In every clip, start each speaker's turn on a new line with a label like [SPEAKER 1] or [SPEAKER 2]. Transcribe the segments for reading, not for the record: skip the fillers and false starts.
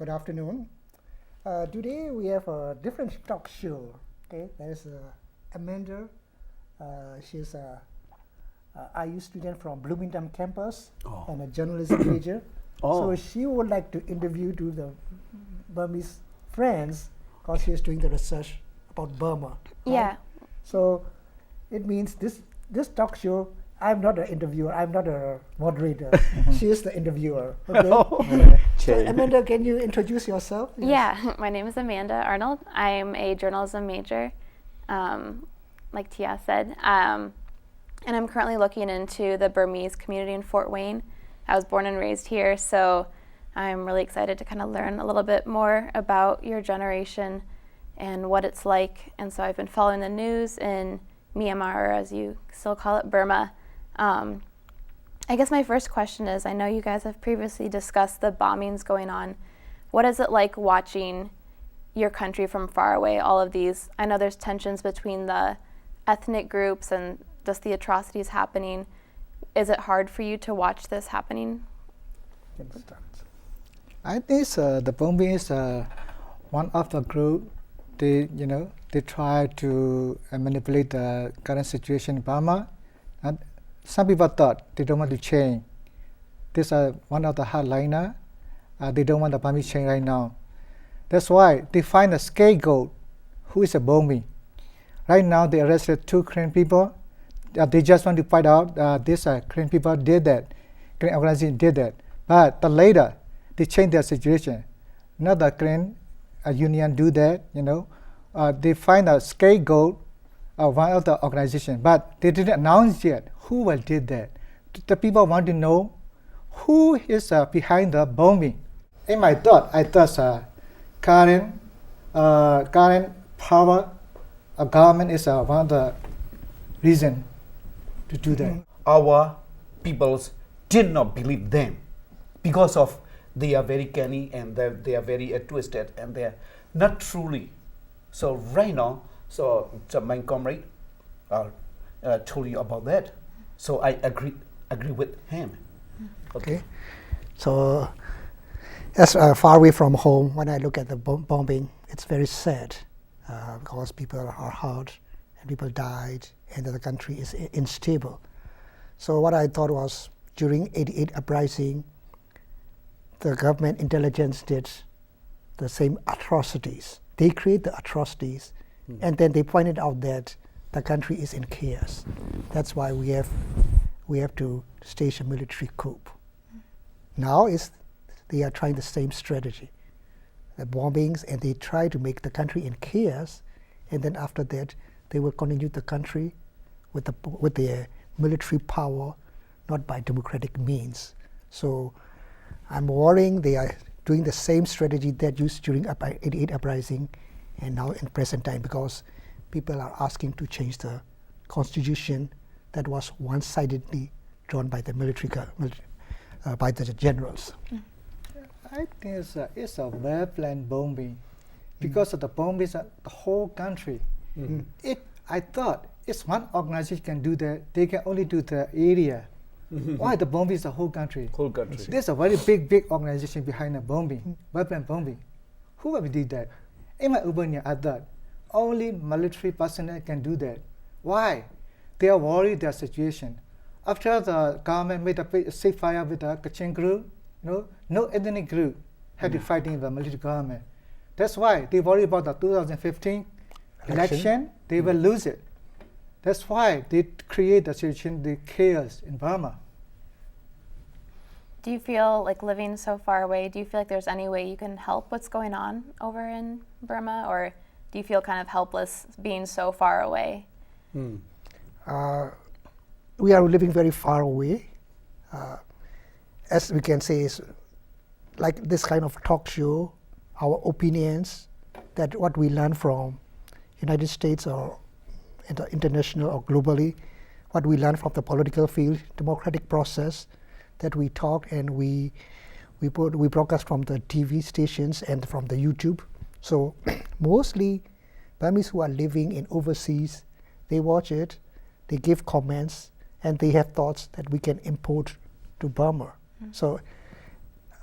[SPEAKER 1] good afternoon. Today we have a different talk show. Okay, there's Amanda. She's a IU student from Bloomington campus and a journalism major. So she would like to interview to the Burmese friends because she is doing the research about Burma. Right?
[SPEAKER 2] Yeah.
[SPEAKER 1] So it means this talk show, I'm not an interviewer, I'm not a moderator. She is the interviewer. Okay. So Amanda, can you introduce yourself? Yes.
[SPEAKER 2] Yeah, my name is Amanda Arnold. I'm a journalism major, like Thiha said. And I'm currently looking into the Burmese community in Fort Wayne. I was born and raised here, so I'm really excited to kind of learn a little bit more about your generation and what it's like. And so I've been following the news in Myanmar, or as you still call it, Burma. I guess my first question is, I know you guys have previously discussed the bombings going on. What is it like watching your country from far away, all of these? I know there's tensions between the ethnic groups and just the atrocities happening. Is it hard for you to watch this happening?
[SPEAKER 3] I think the Burmese one of the group. They try to manipulate the current situation in Burma. And some people thought they don't want to change. This is one of the hardliner. They don't want the Burmese change right now. That's why they find a scapegoat who is a Burmese. Right now they arrested 2 Korean people. They just want to find out this Korean people did that. Korean organization did that. But later they changed their situation. Not the Korean union do that, they find a scapegoat of one of the organization, but they didn't announce yet who did that. The people want to know who is behind the bombing. In my thought, I thought current power government is one of the reason to do that.
[SPEAKER 4] Our peoples did not believe them because of they are very canny and they are very twisted and they are not truly. So right now, my comrade told you about that. So I agree with him.
[SPEAKER 1] Okay. So as far away from home, when I look at the bombing, it's very sad because people are hurt and people died and the country is unstable. So what I thought was during '88 uprising, the government intelligence did the same atrocities. They create the atrocities, and then they pointed out that the country is in chaos. That's why we have to stage a military coup. Now they are trying the same strategy, the bombings, and they try to make the country in chaos, and then after that they will continue the country with the military power, not by democratic means. So I'm worrying they are doing the same strategy that used during '88 uprising and now in present time, because people are asking to change the constitution that was one-sidedly drawn by the by the generals.
[SPEAKER 3] I think it's a well-planned bombing because of the bombing is the whole country. If I thought it's one organization can do that, they can only do the area. Why the bombing is the whole country?
[SPEAKER 4] Whole country.
[SPEAKER 3] There's a very big organization behind the bombing, well-planned bombing. Whoever did that? In my opinion, I thought only military personnel can do that. Why? They are worried their situation. After the government made a ceasefire with the Kachin group, no ethnic group had to fight in the military government. That's why they worry about the 2015 election. They will lose it. That's why they create the situation, the chaos in Burma.
[SPEAKER 2] Do you feel like living so far away, do you feel like there's any way you can help what's going on over in Burma, or do you feel kind of helpless being so far away?
[SPEAKER 1] We are living very far away. As we can say, is like this kind of talk show, our opinions, that what we learn from United States or international or globally, what we learn from the political field, democratic process, that we talk and we broadcast from the TV stations and from the YouTube. So mostly Burmese who are living in overseas, they watch it, they give comments, and they have thoughts that we can import to Burma. So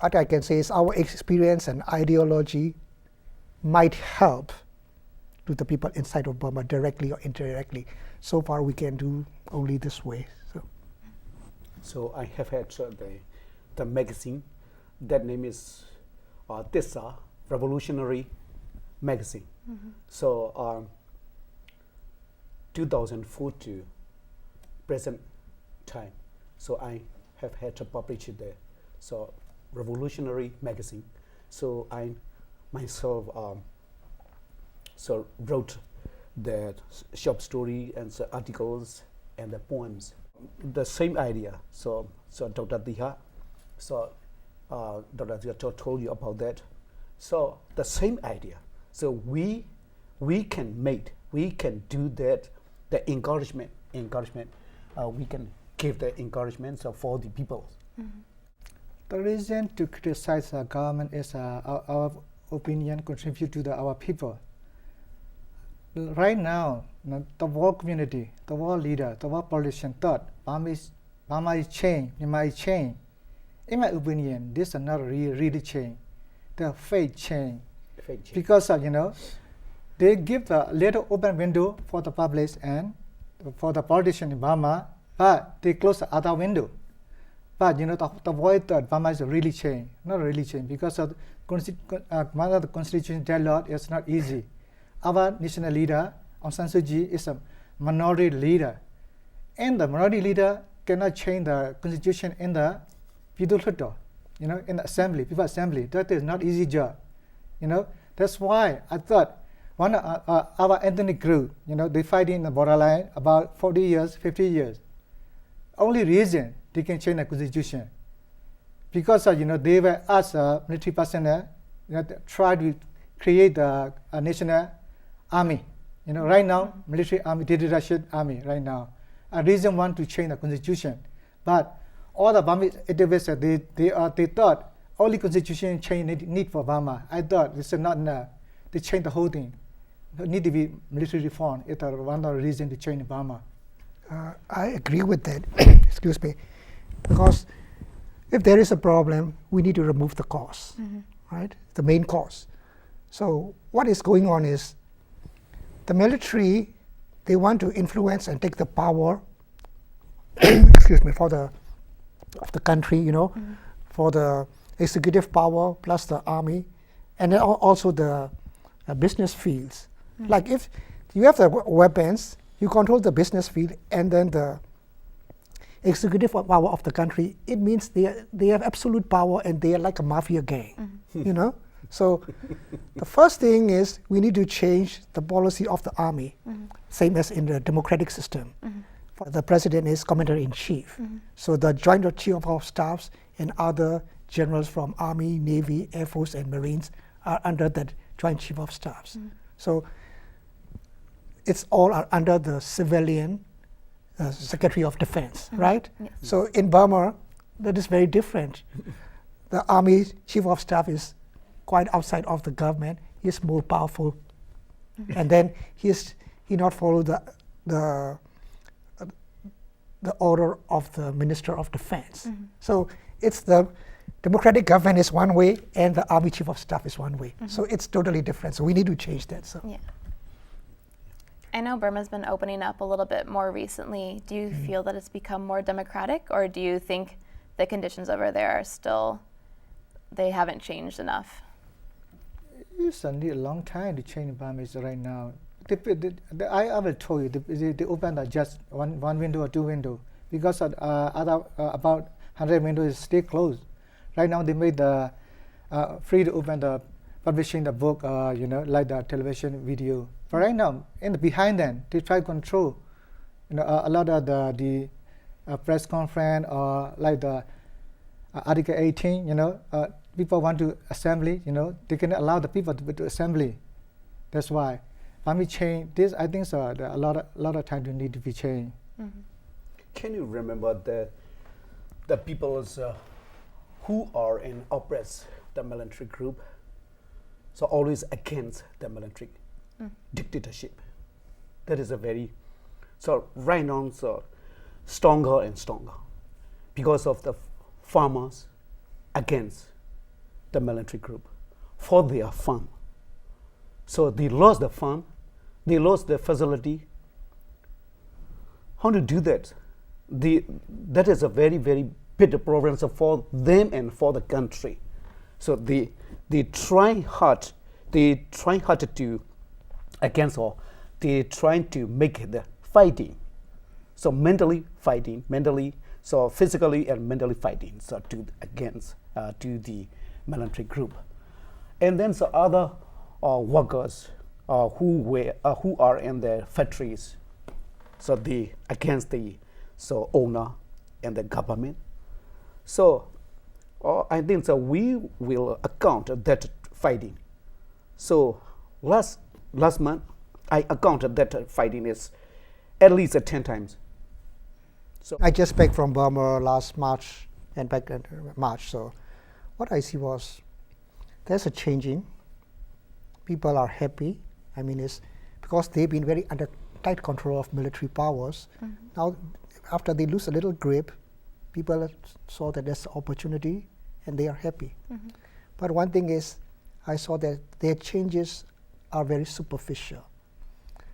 [SPEAKER 1] what I can say is our experience and ideology might help to the people inside of Burma directly or indirectly. So far, we can do only this way.
[SPEAKER 4] So I have had the magazine. That name is Thiha, Revolutionary Magazine. So 2004 to present time. So I have had to publish it there. So Revolutionary Magazine. So I myself so wrote the short story and the articles and the poems. The same idea. So Dr. Thiha, so Dr. Thiha told you about that. So the same idea. So we can do that. The encouragement. We can give the encouragement for the people.
[SPEAKER 3] The reason to criticize the government is our opinion contribute to our people. Right now, the world community, the world leader, the world politician thought Burma is change, Myanmar is change. In my opinion, this is not really change. They're fake change. Because they give a little open window for the public and for the politician in Burma, but they close the other window. But the voice thought Burma is really change, not really change, because of the constitution dialogue is not easy. Our national leader, Aung San Suu Kyi, is a minority leader. And the minority leader cannot change the constitution in the People Hluttaw, in the assembly, people assembly. That is not easy job. That's why I thought one of our ethnic group, they fight in the borderline about 40 years, 50 years. Only reason they can change the constitution. Because, they were asked military personnel, try to create a national army. Right now, military army, dictatorship army right now. A reason want to change the constitution. But all the Burmese activists, they thought only constitution change need for Burma. I thought this is not enough. They change the whole thing. It need to be military reform. It's one of the reasons to change Burma.
[SPEAKER 1] I agree with that. Excuse me. Because if there is a problem, we need to remove the cause, right? The main cause. So what is going on is the military, they want to influence and take the power, excuse me, of the country, for the executive power plus the army, and then also the business fields. Like if you have the weapons, you control the business field, and then the executive power of the country, it means they have absolute power and they are like a mafia gang, So the first thing is we need to change the policy of the army, same as in the democratic system. The president is commander-in-chief. So the joint chief of staffs and other generals from Army, Navy, Air Force, and Marines are under that joint chief of staffs. So it's all are under the civilian Secretary of Defense, right?
[SPEAKER 2] Yes.
[SPEAKER 1] So in Burma, that is very different. The Army Chief of Staff is quite outside of the government. He is more powerful, and then he not follow the order of the Minister of Defense. So it's the democratic government is one way, and the Army Chief of Staff is one way. So it's totally different. So we need to change that. So.
[SPEAKER 2] Yeah. I know Burma's been opening up a little bit more recently. Do you feel that it's become more democratic, or do you think the conditions over there are still, they haven't changed enough?
[SPEAKER 3] It's need a long time to change Burmese right now. I will tell you, they open just one window or two windows, because about 100 windows stay closed. Right now they made the free to open the publishing the book, like the television video. But right now, behind them, they try to control, a lot of the press conference or like the Article 18. People want to assembly. They can allow the people to assembly. That's why. Burmese change this. I think so. A lot of time to need to be changed.
[SPEAKER 4] Can you remember the peoples who are in oppress the military group? So always against the military dictatorship. That is a very right now stronger and stronger because of the farmers against the military group, for their farm. So they lost the farm, they lost the facility. How to do that? That is a very, very bitter problem for them and for the country. So they try hard to against all. They trying to make the fighting. So so physically and mentally fighting. So to the military group, and then so other workers who are in the factories. So they against the owner and the government. So I think so we will account that fighting. So last month I accounted that fighting is at least 10 times. So
[SPEAKER 1] I just back from Burma last March and back in March. So what I see was there's a changing. People are happy. I mean, it's because they've been very under tight control of military powers. Now, after they lose a little grip, people saw that there's opportunity and they are happy. But one thing is, I saw that their changes are very superficial.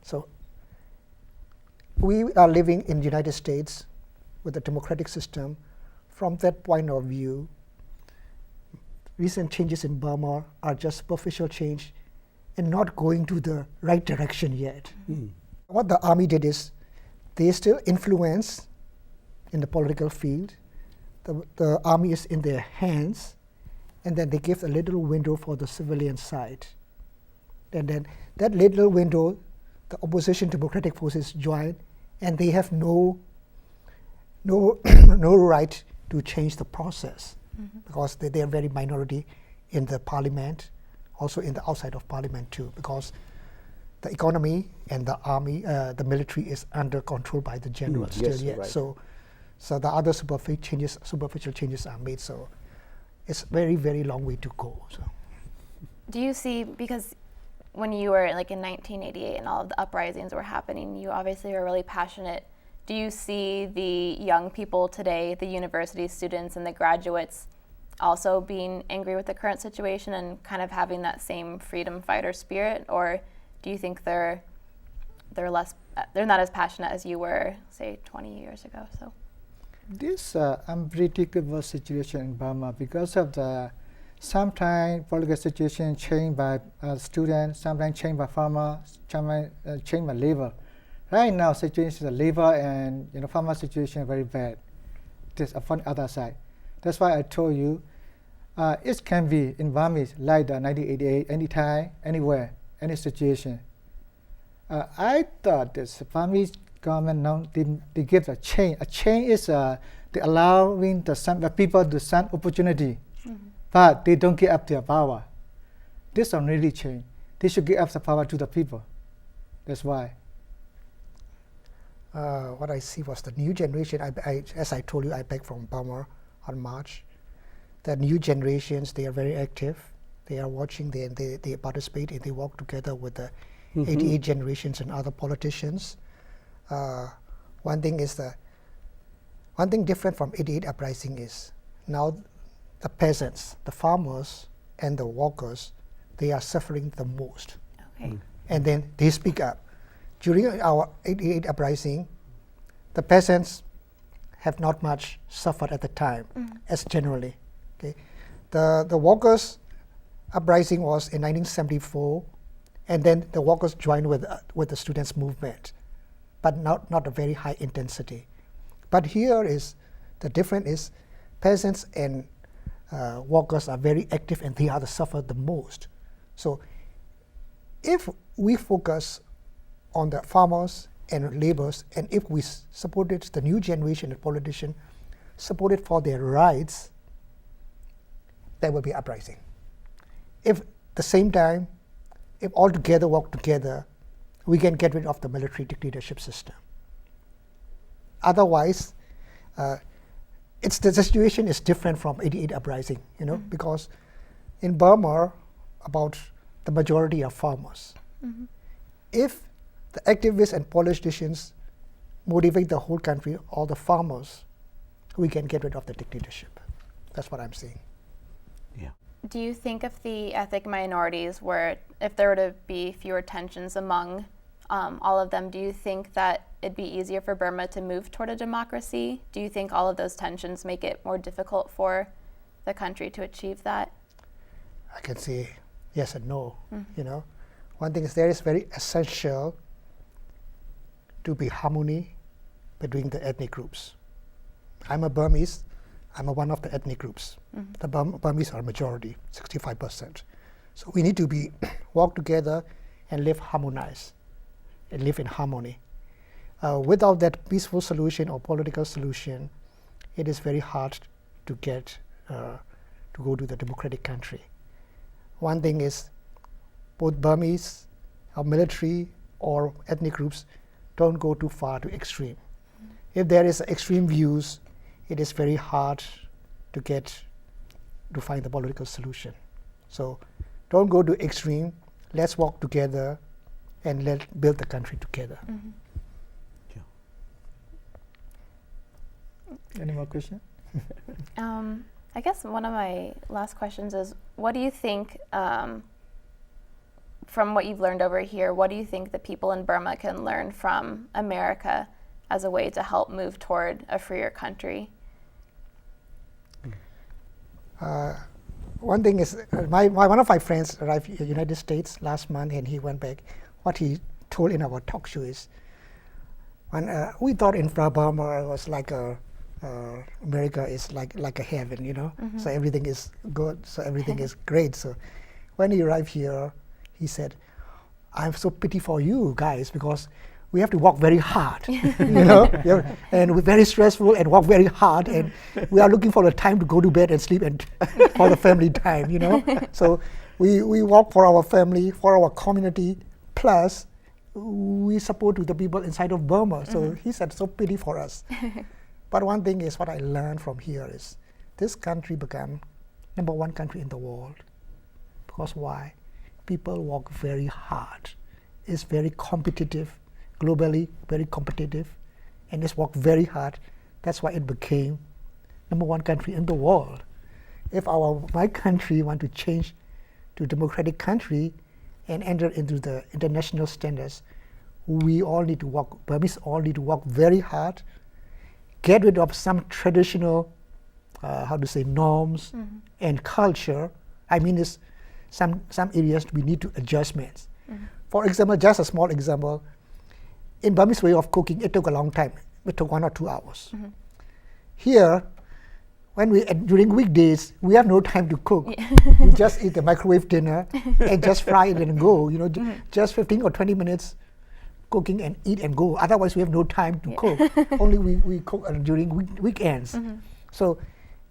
[SPEAKER 1] So we are living in the United States with a democratic system. From that point of view, recent changes in Burma are just superficial change and not going to the right direction yet. What the army did is they still influence in the political field. The army is in their hands, and then they give a little window for the civilian side. And then that little window, the opposition democratic forces join, and they have no right to change the process because they are very minority in the parliament, also in the outside of parliament too, because the economy and the army, the military is under control by the generals still
[SPEAKER 4] yes,
[SPEAKER 1] yet.
[SPEAKER 4] right.
[SPEAKER 1] So the other superficial changes are made. So it's very, very long way to go. So
[SPEAKER 2] Do you see, because when you were like in 1988 and all of the uprisings were happening, you obviously were really passionate. Do you see the young people today, the university students and the graduates, also being angry with the current situation and kind of having that same freedom fighter spirit, or do you think they're not as passionate as you were, say, 20 years ago? So
[SPEAKER 3] This unpredictable situation in Burma, because of the sometimes political situation changed by students, sometimes changed by farmers, sometimes changed by labor. Right now, situation the labor and farmer situation is very bad. This on the other side. That's why I told you, it can be in Burmese like the 1988, anytime, anywhere, any situation. I thought this Burmese government now they give a change. A change is they allowing the people to some opportunity, but they don't give up their power. This don't really change. They should give up the power to the people. That's why.
[SPEAKER 1] what I see was the new generation. As I told you, I back from Burma on March. The new generations, they are very active. They are watching, they participate, and they work together with the 88 generations and other politicians. One thing different from 88 uprising is now the peasants, the farmers, and the workers, they are suffering the most.
[SPEAKER 2] Okay.
[SPEAKER 1] And then they speak up. During our 88 uprising, the peasants have not much suffered at the time, as generally. Okay, the workers' uprising was in 1974, and then the workers joined with the students' movement, but not a very high intensity. But here is the difference is peasants and workers are very active, and they are the suffer the most. So if we focus on the farmers and laborers, and if we supported the new generation of politicians, supported for their rights, there will be uprising. If the same time, if all together work together, we can get rid of the military dictatorship system. Otherwise, the situation is different from 88 uprising, because in Burma, about the majority are farmers. If the activists and politicians motivate the whole country, all the farmers, we can get rid of the dictatorship. That's what I'm saying.
[SPEAKER 4] Yeah.
[SPEAKER 2] Do you think if the ethnic minorities if there were to be fewer tensions among all of them, do you think that it'd be easier for Burma to move toward a democracy? Do you think all of those tensions make it more difficult for the country to achieve that?
[SPEAKER 1] I can say yes and no. You know, one thing is there is very essential to be harmony between the ethnic groups. I'm a Burmese. I'm one of the ethnic groups. The Burmese are majority, 65%. So we need to be work together and live harmonized and live in harmony. Without that peaceful solution or political solution, it is very hard to get to go to the democratic country. One thing is both Burmese, or military or ethnic groups don't go too far to extreme. If there is extreme views, it is very hard to find the political solution. So don't go to extreme. Let's work together and let's build the country together.
[SPEAKER 3] Any more questions?
[SPEAKER 2] I guess one of my last questions is, what do you think, from what you've learned over here, what do you think the people in Burma can learn from America as a way to help move toward a freer country?
[SPEAKER 1] One thing is, one of my friends arrived in the United States last month and he went back. What he told in our talk show is, when we thought in Burma was like America is like a heaven, you know, so everything is good, so everything is great. So when he arrived here, he said, I'm so pity for you guys because we have to work very hard, you know, and we're very stressful and work very hard, and we are looking for the time to go to bed and sleep and for the family time, you know. So we work for our family, for our community, plus we support the people inside of Burma. So he said, so pity for us. But one thing is what I learned from here is this country became #1 country in the world. Because why? People work very hard. It's very competitive, globally very competitive, and it's worked very hard. That's why it became #1 country in the world. If my country want to change to democratic country and enter into the international standards, we all need to work, Burmese all need to work very hard, get rid of some traditional, norms and culture. I mean, it's some areas we need to adjustments. For example, just a small example, in Burmese way of cooking, it took a long time. It took 1 or 2 hours. Here, when during weekdays, we have no time to cook. We just eat the microwave dinner and just fry it and go. You know, just 15 or 20 minutes cooking and eat and go. Otherwise, we have no time to cook. Only we cook during weekends. So,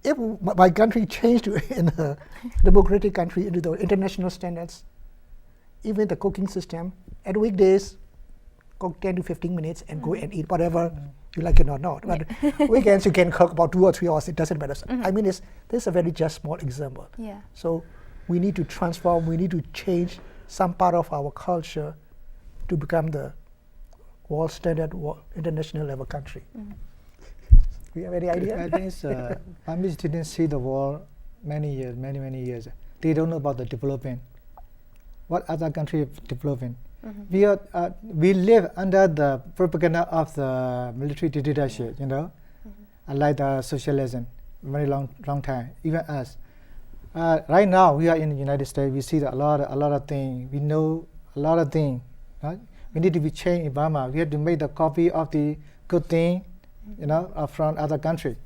[SPEAKER 1] if my country changed to in a democratic country into the international standards, even the cooking system, at weekdays, cook 10 to 15 minutes and go and eat whatever you like it or not. But weekends you can cook about 2 or 3 hours, it doesn't matter. I mean, this is a very just small example. So we need to transform, we need to change some part of our culture to become the world standard, international level country. Do you have any idea?
[SPEAKER 3] I think Burmese didn't see the war many years. They don't know about the development. What other country is developing? We live under the propaganda of the military dictatorship, you know, like the socialism, very long time. Even us. Right now, we are in the United States. We see a lot of things. We know a lot of things. Right? We need to be changed in Burma. We have to make the copy of the good thing, you know, from other country.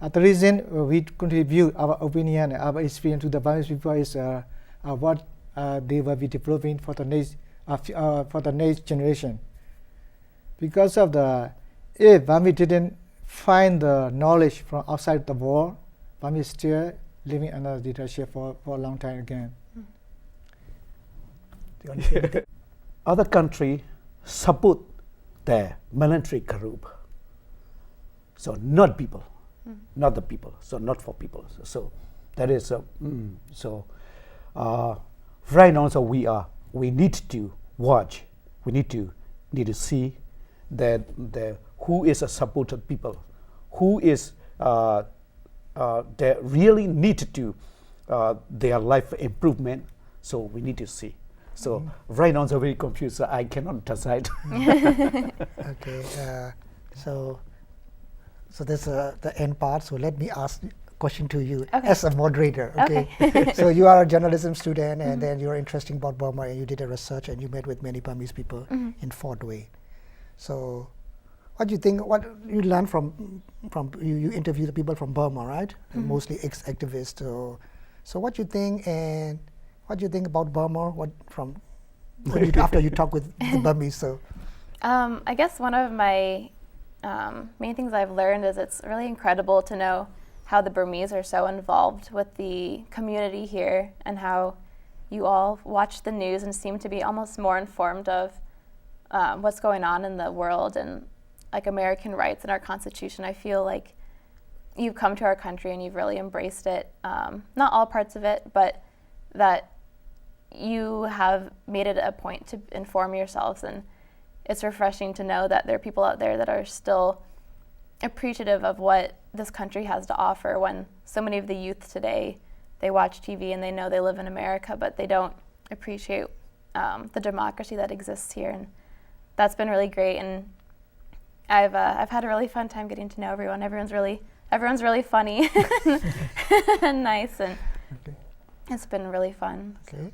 [SPEAKER 3] The reason we contribute our opinion, our experience to the Burmese people is what they will be developing for the next generation. Because of if Burmese didn't find the knowledge from outside the world, Burmese is still living under dictatorship for a long time again.
[SPEAKER 4] Other country support their military group. So not people, not the people. So not for people. So that is right now. So we need to watch. We need to see that who is a supported people, who is that really need to their life improvement. So we need to see. So right now, I'm very confused. So I cannot decide.
[SPEAKER 1] Okay. So that's the end part. So let me ask a question to you
[SPEAKER 2] Okay.
[SPEAKER 1] as a moderator. Okay.
[SPEAKER 2] Okay.
[SPEAKER 1] So you are a journalism student, and then you're interested about Burma, and you did a research, and you met with many Burmese people in Fort Wayne. So what do you think? What you learned from you interview the people from Burma, right? Mostly ex-activists. So what you think, and what do you think about Burma? After you talk with the Burmese? So
[SPEAKER 2] I guess one of my main things I've learned is it's really incredible to know how the Burmese are so involved with the community here, and how you all watch the news and seem to be almost more informed of what's going on in the world and like American rights and our Constitution. I feel like you've come to our country and you've really embraced it. Not all parts of it, but that you have made it a point to inform yourselves, and it's refreshing to know that there are people out there that are still appreciative of what this country has to offer, when so many of the youth today, they watch TV and they know they live in America, but they don't appreciate the democracy that exists here. And that's been really great, and I've had a really fun time getting to know everyone. Everyone's really funny and nice, and it's been really fun.
[SPEAKER 1] okay.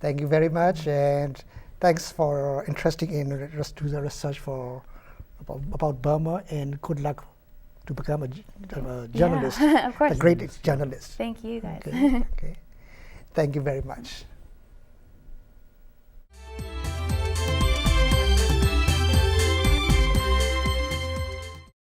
[SPEAKER 1] Thank you very much, and thanks for interesting in to the research about Burma, and good luck to become a journalist,
[SPEAKER 2] Yeah, of course.
[SPEAKER 1] a great journalist.
[SPEAKER 2] Thank you, guys.
[SPEAKER 1] Okay. Okay. Thank you very much.